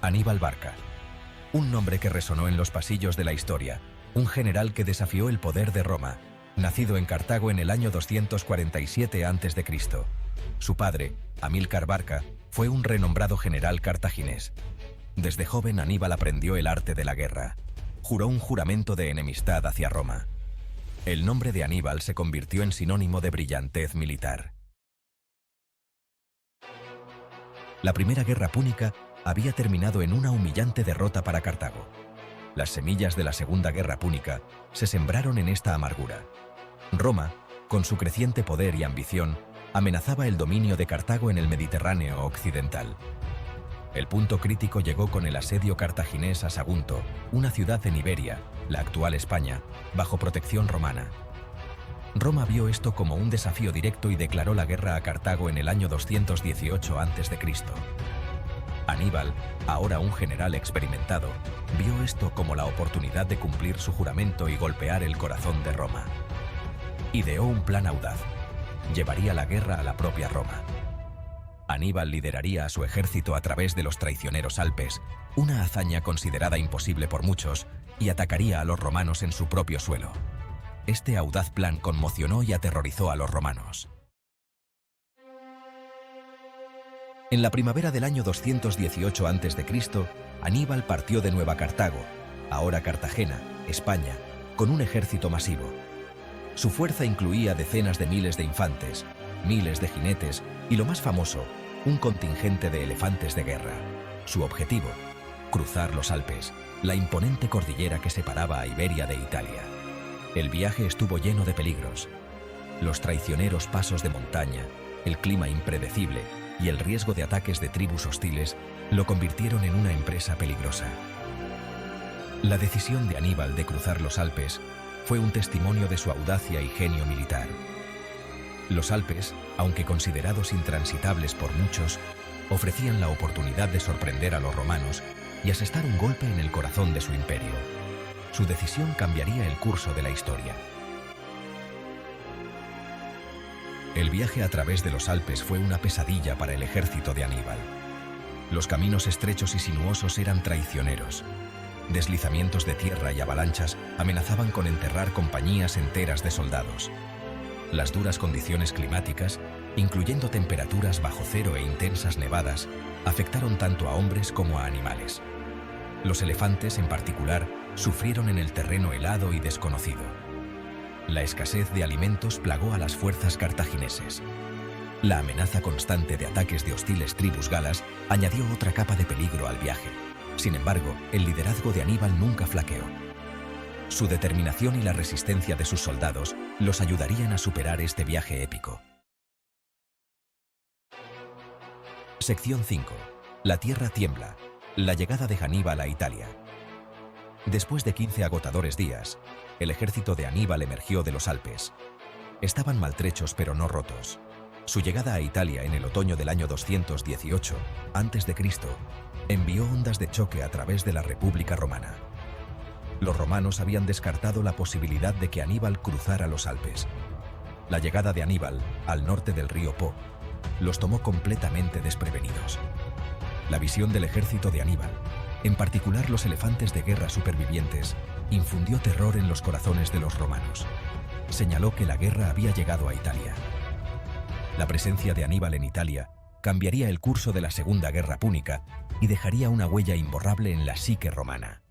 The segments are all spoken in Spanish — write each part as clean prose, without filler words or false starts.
Aníbal Barca. Un nombre que resonó en los pasillos de la historia, un general que desafió el poder de Roma, nacido en Cartago en el año 247 a.C. Su padre, Amílcar Barca, fue un renombrado general cartaginés. Desde joven Aníbal aprendió el arte de la guerra. Juró un juramento de enemistad hacia Roma. El nombre de Aníbal se convirtió en sinónimo de brillantez militar. La primera guerra púnica había terminado en una humillante derrota para Cartago. Las semillas de la Segunda Guerra Púnica se sembraron en esta amargura. Roma, con su creciente poder y ambición, amenazaba el dominio de Cartago en el Mediterráneo occidental. El punto crítico llegó con el asedio cartaginés a Sagunto, una ciudad en Iberia, la actual España, bajo protección romana. Roma vio esto como un desafío directo y declaró la guerra a Cartago en el año 218 a.C. Aníbal, ahora un general experimentado, vio esto como la oportunidad de cumplir su juramento y golpear el corazón de Roma. Ideó un plan audaz. Llevaría la guerra a la propia Roma. Aníbal lideraría a su ejército a través de los traicioneros Alpes, una hazaña considerada imposible por muchos, y atacaría a los romanos en su propio suelo. Este audaz plan conmocionó y aterrorizó a los romanos. En la primavera del año 218 a.C., Aníbal partió de Nueva Cartago, ahora Cartagena, España, con un ejército masivo. Su fuerza incluía decenas de miles de infantes, miles de jinetes y, lo más famoso, un contingente de elefantes de guerra. Su objetivo: cruzar los Alpes, la imponente cordillera que separaba a Iberia de Italia. El viaje estuvo lleno de peligros. Los traicioneros pasos de montaña, el clima impredecible y el riesgo de ataques de tribus hostiles lo convirtieron en una empresa peligrosa. La decisión de Aníbal de cruzar los Alpes fue un testimonio de su audacia y genio militar. Los Alpes, aunque considerados intransitables por muchos, ofrecían la oportunidad de sorprender a los romanos y asestar un golpe en el corazón de su imperio. Su decisión cambiaría el curso de la historia. El viaje a través de los Alpes fue una pesadilla para el ejército de Aníbal. Los caminos estrechos y sinuosos eran traicioneros. Deslizamientos de tierra y avalanchas amenazaban con enterrar compañías enteras de soldados. Las duras condiciones climáticas, incluyendo temperaturas bajo cero e intensas nevadas, afectaron tanto a hombres como a animales. Los elefantes, en particular, sufrieron en el terreno helado y desconocido. La escasez de alimentos plagó a las fuerzas cartagineses. La amenaza constante de ataques de hostiles tribus galas añadió otra capa de peligro al viaje. Sin embargo, el liderazgo de Aníbal nunca flaqueó. Su determinación y la resistencia de sus soldados los ayudarían a superar este viaje épico. Sección 5. La tierra tiembla. La llegada de Aníbal a Italia. Después de 15 agotadores días, el ejército de Aníbal emergió de los Alpes. Estaban maltrechos pero no rotos. Su llegada a Italia en el otoño del año 218 a.C. envió ondas de choque a través de la República Romana. Los romanos habían descartado la posibilidad de que Aníbal cruzara los Alpes. La llegada de Aníbal, al norte del río Po, los tomó completamente desprevenidos. La visión del ejército de Aníbal, en particular los elefantes de guerra supervivientes, infundió terror en los corazones de los romanos. Señaló que la guerra había llegado a Italia. La presencia de Aníbal en Italia cambiaría el curso de la Segunda Guerra Púnica y dejaría una huella imborrable en la psique romana.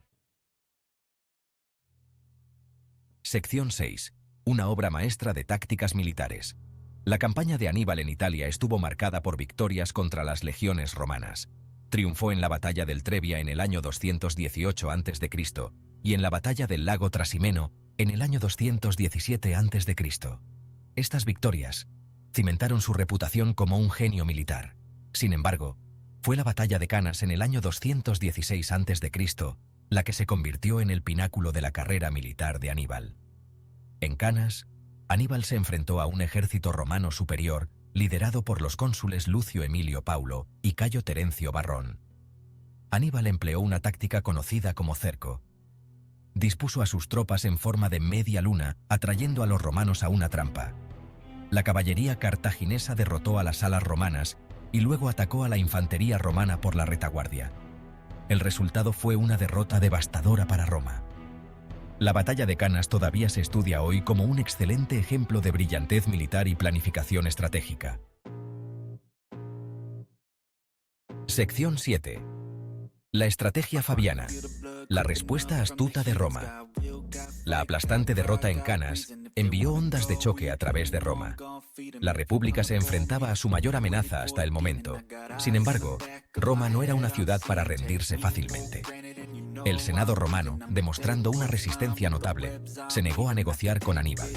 Sección 6. Una obra maestra de tácticas militares. La campaña de Aníbal en Italia estuvo marcada por victorias contra las legiones romanas. Triunfó en la batalla del Trebia en el año 218 a.C. y en la batalla del lago Trasimeno en el año 217 a.C. Estas victorias cimentaron su reputación como un genio militar. Sin embargo, fue la batalla de Canas en el año 216 a.C. la que se convirtió en el pináculo de la carrera militar de Aníbal. En Canas, Aníbal se enfrentó a un ejército romano superior liderado por los cónsules Lucio Emilio Paulo y Cayo Terencio Varrón. Aníbal empleó una táctica conocida como cerco. Dispuso a sus tropas en forma de media luna, atrayendo a los romanos a una trampa. La caballería cartaginesa derrotó a las alas romanas y luego atacó a la infantería romana por la retaguardia. El resultado fue una derrota devastadora para Roma. La batalla de Canas todavía se estudia hoy como un excelente ejemplo de brillantez militar y planificación estratégica. Sección 7. La estrategia fabiana. La respuesta astuta de Roma. La aplastante derrota en Canas envió ondas de choque a través de Roma. La República se enfrentaba a su mayor amenaza hasta el momento. Sin embargo, Roma no era una ciudad para rendirse fácilmente. El Senado romano, demostrando una resistencia notable, se negó a negociar con Aníbal.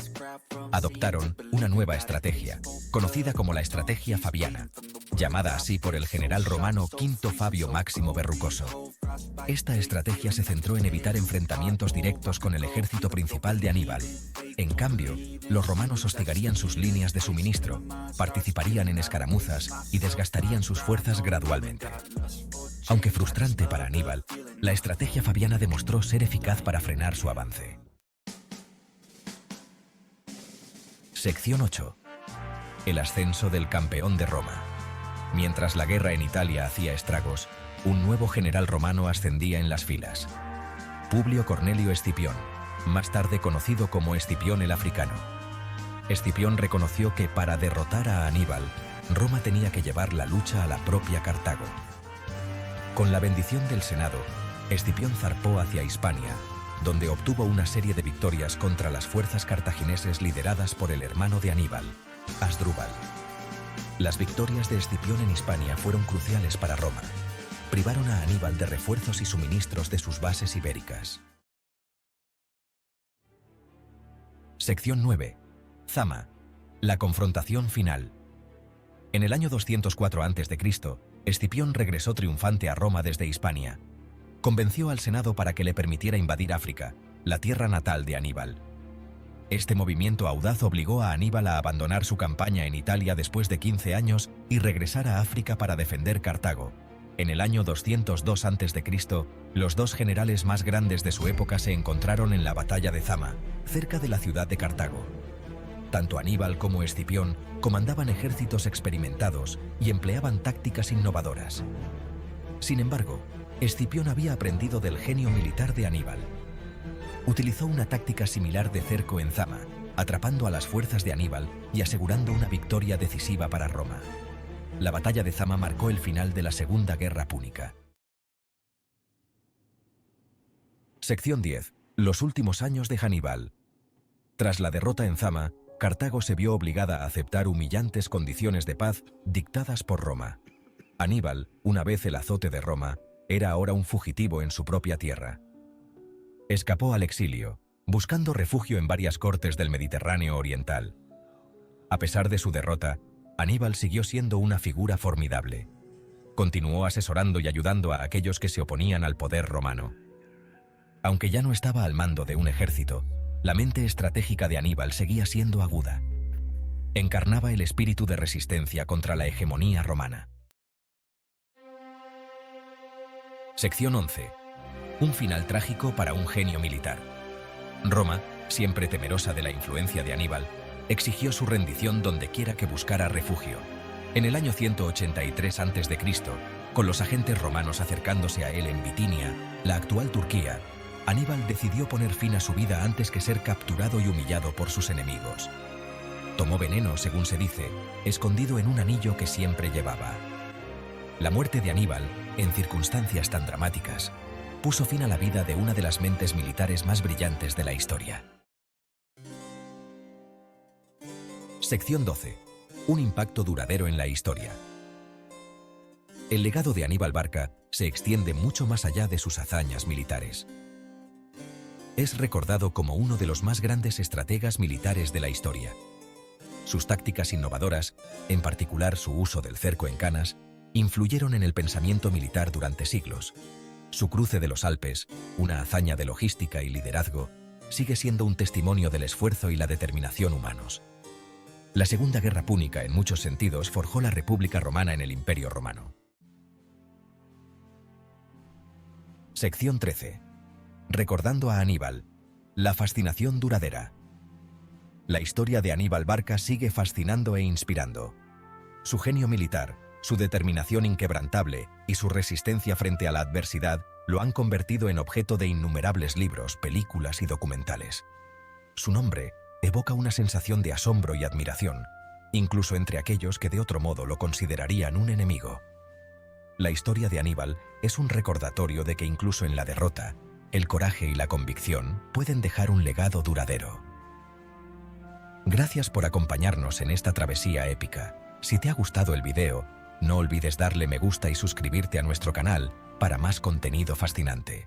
Adoptaron una nueva estrategia, conocida como la estrategia fabiana, llamada así por el general romano Quinto Fabio Máximo Verrucoso. Esta estrategia se centró en evitar enfrentamientos directos con el ejército principal de Aníbal. En cambio, los romanos hostigarían sus líneas de suministro, participarían en escaramuzas y desgastarían sus fuerzas gradualmente. Aunque frustrante para Aníbal, la estrategia fabiana demostró ser eficaz para frenar su avance. Sección 8. El ascenso del campeón de Roma. Mientras la guerra en Italia hacía estragos, un nuevo general romano ascendía en las filas. Publio Cornelio Escipión, más tarde conocido como Escipión el Africano. Escipión reconoció que para derrotar a Aníbal, Roma tenía que llevar la lucha a la propia Cartago. Con la bendición del Senado, Escipión zarpó hacia Hispania, donde obtuvo una serie de victorias contra las fuerzas cartagineses lideradas por el hermano de Aníbal, Asdrúbal. Las victorias de Escipión en Hispania fueron cruciales para Roma. Privaron a Aníbal de refuerzos y suministros de sus bases ibéricas. Sección 9. Zama. La confrontación final. En el año 204 a.C., Escipión regresó triunfante a Roma desde Hispania. Convenció al Senado para que le permitiera invadir África, la tierra natal de Aníbal. Este movimiento audaz obligó a Aníbal a abandonar su campaña en Italia después de 15 años y regresar a África para defender Cartago. En el año 202 a.C., los dos generales más grandes de su época se encontraron en la batalla de Zama, cerca de la ciudad de Cartago. Tanto Aníbal como Escipión comandaban ejércitos experimentados y empleaban tácticas innovadoras. Sin embargo, Escipión había aprendido del genio militar de Aníbal. Utilizó una táctica similar de cerco en Zama, atrapando a las fuerzas de Aníbal y asegurando una victoria decisiva para Roma. La batalla de Zama marcó el final de la Segunda Guerra Púnica. Sección 10. Los últimos años de Aníbal. Tras la derrota en Zama, Cartago se vio obligada a aceptar humillantes condiciones de paz dictadas por Roma. Aníbal, una vez el azote de Roma, era ahora un fugitivo en su propia tierra. Escapó al exilio, buscando refugio en varias cortes del Mediterráneo oriental. A pesar de su derrota, Aníbal siguió siendo una figura formidable. Continuó asesorando y ayudando a aquellos que se oponían al poder romano. Aunque ya no estaba al mando de un ejército, la mente estratégica de Aníbal seguía siendo aguda. Encarnaba el espíritu de resistencia contra la hegemonía romana. Sección 11. Un final trágico para un genio militar. Roma, siempre temerosa de la influencia de Aníbal, exigió su rendición donde quiera que buscara refugio. En el año 183 a.C., con los agentes romanos acercándose a él en Bitinia, la actual Turquía, Aníbal decidió poner fin a su vida antes que ser capturado y humillado por sus enemigos. Tomó veneno, según se dice, escondido en un anillo que siempre llevaba. La muerte de Aníbal, en circunstancias tan dramáticas, puso fin a la vida de una de las mentes militares más brillantes de la historia. Sección 12. Un impacto duradero en la historia. El legado de Aníbal Barca se extiende mucho más allá de sus hazañas militares. Es recordado como uno de los más grandes estrategas militares de la historia. Sus tácticas innovadoras, en particular su uso del cerco en Canas, influyeron en el pensamiento militar durante siglos. Su cruce de los Alpes, una hazaña de logística y liderazgo, sigue siendo un testimonio del esfuerzo y la determinación humanos. La Segunda Guerra Púnica, en muchos sentidos, forjó la República Romana en el Imperio Romano. Sección 13. Recordando a Aníbal. La fascinación duradera. La historia de Aníbal Barca sigue fascinando e inspirando. Su genio militar, Su determinación inquebrantable y su resistencia frente a la adversidad lo han convertido en objeto de innumerables libros, películas y documentales. Su nombre evoca una sensación de asombro y admiración, incluso entre aquellos que de otro modo lo considerarían un enemigo. La historia de Aníbal es un recordatorio de que incluso en la derrota, el coraje y la convicción pueden dejar un legado duradero. Gracias por acompañarnos en esta travesía épica. Si te ha gustado el video, no olvides darle me gusta y suscribirte a nuestro canal para más contenido fascinante.